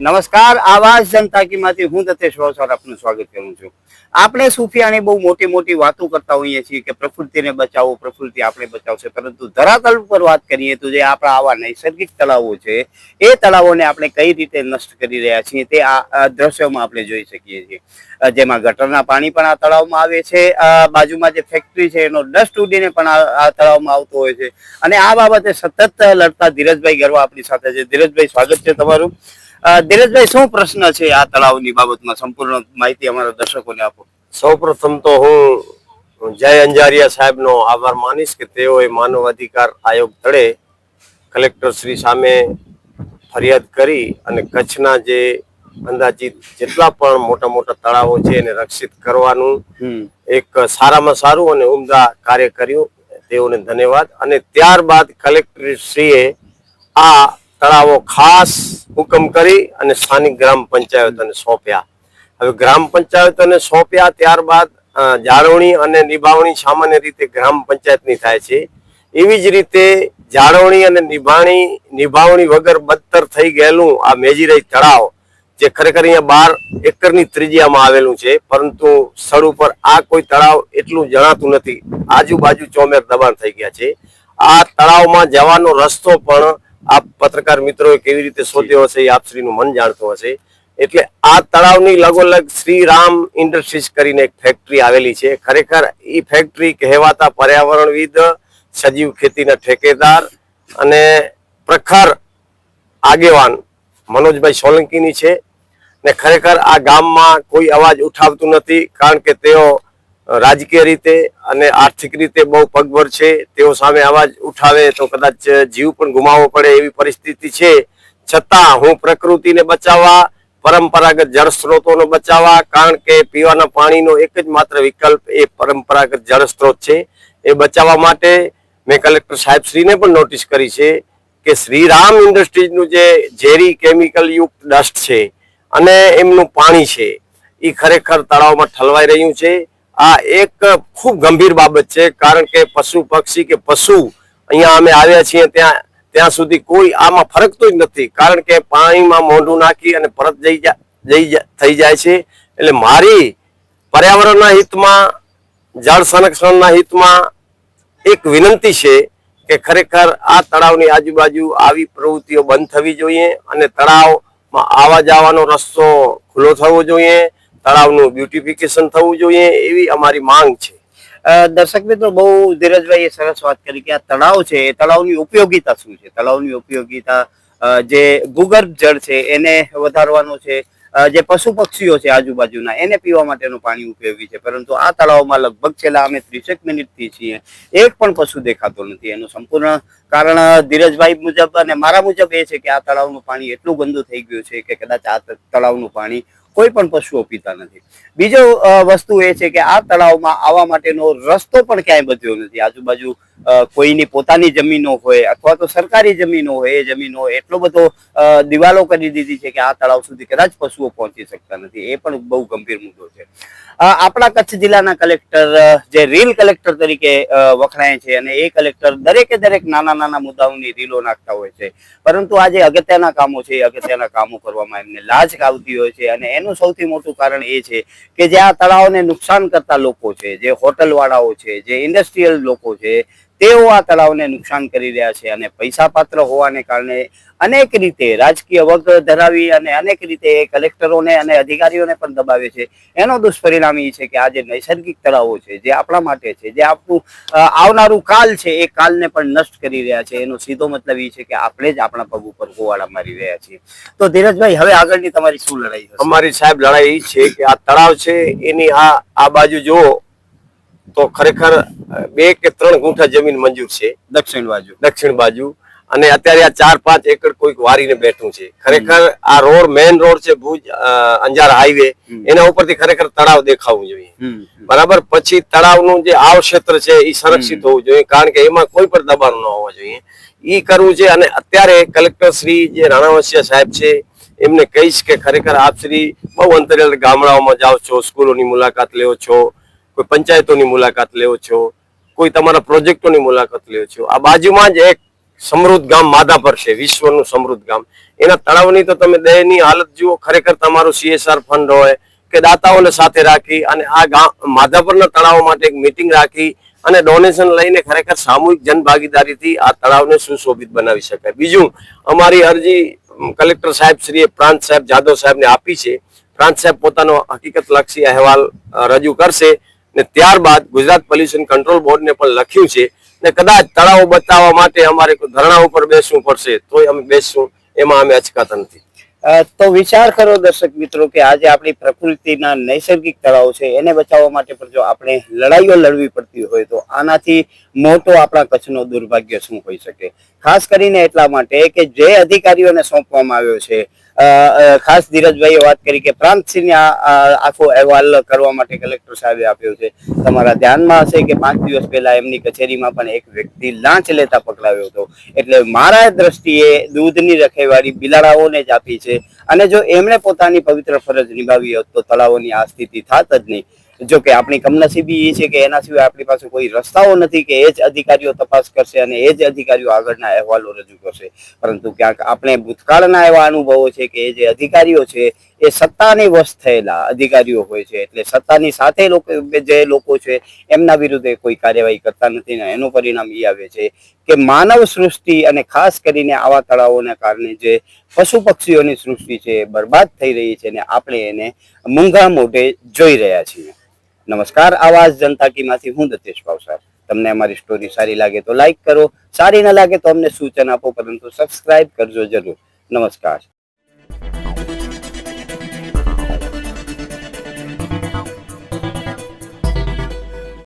નમસ્કાર, આવાજ જનતા કી માંથી હું દતેશ વસાવા આપનું સ્વાગત કરું છું। આપણે સુફિયાની બહુ મોટી મોટી વાતો કરતા હોઈએ છીએ કે પ્રકૃતિને બચાવો, પ્રકૃતિ આપણે બચાવશે, પરંતુ ધરાતલ ઉપર વાત કરીએ તો જે આપણા આવા નૈસર્ગિક તળાવો છે એ તળાવોને આપણે કઈ રીતે નષ્ટ કરી રહ્યા છીએ તે આ દ્રશ્યોમાં આપણે જોઈ શકીએ છીએ। જેમાં ગટરના પાણી પણ આ તળાવમાં આવે છે, બાજુમાં જે ફેક્ટરી છે એનો ડસ્ટ ઉડીને પણ આ તળાવમાં આવતો હોય છે, અને આ બાબતે સતત લડતા ધીરજભાઈ ગરવા આપણી સાથે છે। ધીરજભાઈ, સ્વાગત છે તમારું। ધીરજભાઈ, શું પ્રશ્ન છે આ તળાવની બાબતમાં? સંપૂર્ણ માહિતી અમારા દર્શકોને આપો। સૌપ્રથમ તો હું જય અંજારિયા સાહેબનો આભાર માનીશ કે તેઓએ માનવ અધિકાર આયોગ તળે કલેક્ટર શ્રી સામે ફરિયાદ કરી અને કચ્છના જે અંદાજિત જેટલા પણ મોટા મોટા તળાવો છે એને રક્ષિત કરવાનું એક સારામાં સારું અને ઉમદા કાર્ય કર્યું। તેઓને ધન્યવાદ। અને ત્યારબાદ કલેક્ટર શ્રીએ આ તળાવો ખાસ હુકમ કરી અને સ્થાનિક ગ્રામ પંચાયતોને સોંપ્યા। હવે ગ્રામ પંચાયતોને સોંપ્યા ત્યારબાદ જાળવણી અને નિભાવણી સામાન્ય રીતે ગ્રામ પંચાયતની થાય છે। એવી જ રીતે જાળવણી અને નિભાવણી વગર બદતર થઈ ગયેલું આ મેજીરાઈ તળાવ, જે ખરેખર અહીંયા 12 એકરની ત્રિજ્યામાં આવેલું છે, પરંતુ સ્થળ ઉપર આ કોઈ તળાવ એટલું જણાતું નથી। આજુબાજુ ચોમેર દબાણ થઈ ગયા છે। આ તળાવમાં જવાનો રસ્તો પણ આપ પત્રકાર મિત્રોએ કેવી રીતે શોધ્યો હશે એ આપશ્રીનું મન જાણતો હશે। એટલે આ તળાવની લગોલગ શ્રી રામ ઇન્ડસ્ટ્રીઝ કરીને એક ફેક્ટરી આવેલી છે। ખરેખર એ ફેક્ટરી કહેવાતા પર્યાવરણવિદ, સજીવ ખેતીના ઠેકેદાર અને પ્રખર આગેવાન મનોજભાઈ સોલંકીની છે, ને ખરેખર આ ગામમાં કોઈ અવાજ ઉઠાવતું નથી, કારણ કે તેઓ રાજકીય રીતે અને આર્થિક રીતે બહુ પગભર છે। તેઓ સામે અવાજ ઉઠાવે તો કદાચ જીવ પણ ગુમાવવો પડે એવી પરિસ્થિતિ છે। છતાં હું પ્રકૃતિને બચાવવા, પરંપરાગત જળ સ્ત્રોતોને બચાવવા, કારણ કે પીવાના પાણીનો એક જ માત્ર વિકલ્પ એ પરંપરાગત જળ સ્ત્રોત છે, એ બચાવવા માટે મેં કલેક્ટર સાહેબશ્રીને પણ નોટિસ કરી છે કે શ્રીરામ ઇન્ડસ્ટ્રીઝનું જે ઝેરી કેમિકલ યુક્ત ડસ્ટ છે અને એમનું પાણી છે એ ખરેખર તળાવમાં ઠલવાઈ રહ્યું છે। આ એક ખૂબ ગંભીર બાબત છે, કારણ કે પશુ પક્ષી કે પશુ અહીંયા અમે આવ્યા છીએ ત્યાં સુધી કોઈ આમાં ફરકતું જ નથી, કારણ કે પાણીમાં મોઢું નાખી અને પરત થઈ જાય છે। એટલે મારી પર્યાવરણના હિતમાં, જળ સંરક્ષણના હિતમાં એક વિનંતી છે કે ખરેખર આ તળાવની આજુબાજુ આવી પ્રવૃત્તિઓ બંધ થવી જોઈએ અને તળાવમાં આવવા જવાનો રસ્તો ખુલ્લો થવો જોઈએ, તળાવનું બ્યુટિફિકેશન થવું જોઈએ, એવી અમારી માંગ છે। દર્શક મિત્રો, બહુ ધીરજભાઈએ સરસ વાત કરી કે આ તળાવ છે એ તળાવની ઉપયોગિતા શું છે। તળાવની ઉપયોગિતા જે ભૂગર્ભ જળ છે એને વધારવાનું છે, જે પશુ પક્ષીઓ છે આજુબાજુના એને પીવા માટેનું પાણી ઉપયોગી છે, પરંતુ આ તળાવમાં લગભગ છેલ્લા અમે 30 મિનિટથી છીએ એક પણ પશુ દેખાતો નથી। એનું સંપૂર્ણ કારણ ધીરજભાઈ મુજબ અને મારા મુજબ એ છે કે આ તળાવનું પાણી એટલું ગંદુ થઈ ગયું છે કે કદાચ આ તળાવનું પાણી કોઈ પણ પશુઓ પીતા નથી। બીજો વસ્તુ એ છે કે આ તળાવમાં આવવા માટેનો રસ્તો પણ ક્યાંય બધ્યો નથી। આજુબાજુ કોઈની પોતાની જમીનો હોય અથવા તો સરકારી જમીનો હોય, એ જમીનો એટલો બધો દિવાલો કરી દીધી છે કે આ તળાવ સુધી કદાચ પશુઓ પહોંચી શકતા નથી। એ પણ બહુ ગંભીર મુદ્દો છે। આપણા કચ્છ જિલ્લાના કલેક્ટર જે રીલ કલેક્ટર તરીકે વખણાય છે, અને એ કલેક્ટર દરેક નાના નાના મુદ્દાઓની રીલો નાખતા હોય છે, પરંતુ આ જે અગત્યના કામો છે એ અગત્યના કામો કરવામાં એમને લાજ આવતી હોય છે। અને એનું સૌથી મોટું કારણ એ છે કે જે આ તળાવને નુકસાન કરતા લોકો છે, જે હોટલવાળાઓ છે, જે ઇન્ડસ્ટ્રીયલ લોકો છે, તેઓ આ તળાવને નુકસાન કરી રહ્યા છે, અને પૈસા પાત્ર હોવાને કારણે અનેક રીતે રાજકીય વગ ધરાવી અને અનેક રીતે કલેક્ટરોને અને અધિકારીઓને પણ દબાવે છે। એનો દુષ્પરિણામ એ છે કે આ જે નૈસર્ગિક તળાવો છે, જે આપણા માટે છે, જે આપણું આવનારું કાલ છે, એ કાલને પણ નષ્ટ કરી રહ્યા છે। એનો સીધો મતલબ એ છે કે આપણે જ આપણા પગ ઉપર કુવાડા મારી રહ્યા છીએ। તો ધીરજભાઈ, હવે આગળની તમારી શું લડાઈ હશે? અમારી સાહેબ લડાઈ એ છે કે આ તળાવ છે એની આ બાજુ જુઓ તો ખરેખર 2 કે 3 ગુંઠા જમીન મંજૂર છે દક્ષિણ બાજુ, અને અત્યારે આ 4-5 એકર કોઈક વારીને બેઠું છે। ખરેખર આ રોડ મેઇન રોડ છે ભુજ અંજાર હાઈવે, એના ઉપરથી ખરેખર તળાવ દેખાવું જોઈએ, બરાબર। પછી તળાવનું જે આવ ક્ષેત્ર છે એ સંરક્ષિત હોવું જોઈએ, કારણ કે એમાં કોઈ પણ દબાણ ન હોવા જોઈએ, એ કરવું છે। અને અત્યારે કલેક્ટર શ્રી જે રાણાવસિયા સાહેબ છે એમને કહીશ કે ખરેખર આપ શ્રી બહુ અંતરિયાળ ગામડાઓમાં જાઓ છો, સ્કૂલોની મુલાકાત લેવો છો, કોઈ પંચાયતોની મુલાકાત લેવો છો, કોઈ તમારા પ્રોજેક્ટોની મુલાકાત લેવો છો। આ બાજુમાં જ એક સમૃદ્ધ ગામ માધાપર છે, વિશ્વનું સમૃદ્ધ ગામ. એના તળાવની તો તમે દયનીય હાલત જુઓ. ખરેખર તમારું CSR ફંડ હોય કે દાતાઓને સાથે રાખી અને આ ગામ માધાપરના તળાવ માટે એક મીટિંગ રાખી અને ડોનેશન લઈને ખરેખર સામૂહિક જનભાગીદારીથી આ તળાવને સુશોભિત બનાવી શકાય. બીજું, અમારી અરજી કલેક્ટર સાહેબ શ્રીએ પ્રાંત સાહેબ જાદવ સાહેબને આપી છે. પ્રાંત સાહેબ પોતાનો હકીકતલક્ષી અહેવાલ રજૂ કરશે ને ત્યારબાદ ગુજરાત પોલ્યુશન કંટ્રોલ બોર્ડને પણ લખ્યું છે ને કદાચ તળાવ બચાવવા માટે અમારે ધરણા ઉપર બેસવું પડશે તોય અમે બેસશું, એમાં અમે અચકાતા નથી. તો વિચાર કરો દર્શક મિત્રો કે આજે આપણી પ્રકૃતિના નૈસર્ગિક તળાવ છે એને બચાવવા માટે પણ જો આપણે લડાઈઓ લડવી પડતી હોય તો આનાથી મોટો આપણા કચ્છનો દુર્ભાગ્ય શું હોઈ શકે. ખાસ કરીને એટલા માટે કે જે અધિકારીઓને સોંપવામાં આવ્યો છે, ખાસ ધીરજભાઈએ વાત કરી કે પ્રાંતસિંહને આખો અહેવાલ કરવા માટે કલેક્ટર સાહેબે આપ્યો છે. તમારા ધ્યાનમાં હશે કે 5 દિવસ પહેલા એમની કચેરીમાં પણ એક વ્યક્તિ લાંચ લેતા પકડાયો હતો. એટલે મારા દ્રષ્ટિએ દૂધની રખેવાળી બિલાડાઓને જ આપી છે અને જો એમણે પોતાની પવિત્ર ફરજ નિભાવી હોત તો તળાવોની આ સ્થિતિ થાત જ નહીં. જો કે આપણી કમનસીબી એ છે કે એના સિવાય આપણી પાસે કોઈ રસ્તાઓ નથી કે એ જ અધિકારીઓ તપાસ કરશે અને એ જ અધિકારીઓ આગળના અહેવાલો રજૂ કરશે. પરંતુ ક્યાંક આપણે ભૂતકાળના એવા અનુભવો છે કે જે અધિકારીઓ છે એ સત્તાની વશ થયેલા અધિકારીઓ હોય છે. એટલે સત્તાની સાથે જે લોકો છે એમના વિરુદ્ધે કોઈ કાર્યવાહી કરતા નથી ને એનું પરિણામ એ આવે છે કે માનવ સૃષ્ટિ અને ખાસ કરીને આવા તળાવોના કારણે જે પશુ પક્ષીઓની સૃષ્ટિ છે એ બરબાદ થઈ રહી છે ને આપણે એને મૂંગા મોઢે જોઈ રહ્યા છીએ. નમસ્કાર, આવાજ જનતા કી માંથી હું દત્તેશ ભાવસાર. તમને અમારી સ્ટોરી સારી લાગે તો લાઈક કરો, સારી ન લાગે તો અમને સૂચન આપો, પરંતુ સબસ્ક્રાઇબ કરજો જરૂર. નમસ્કાર.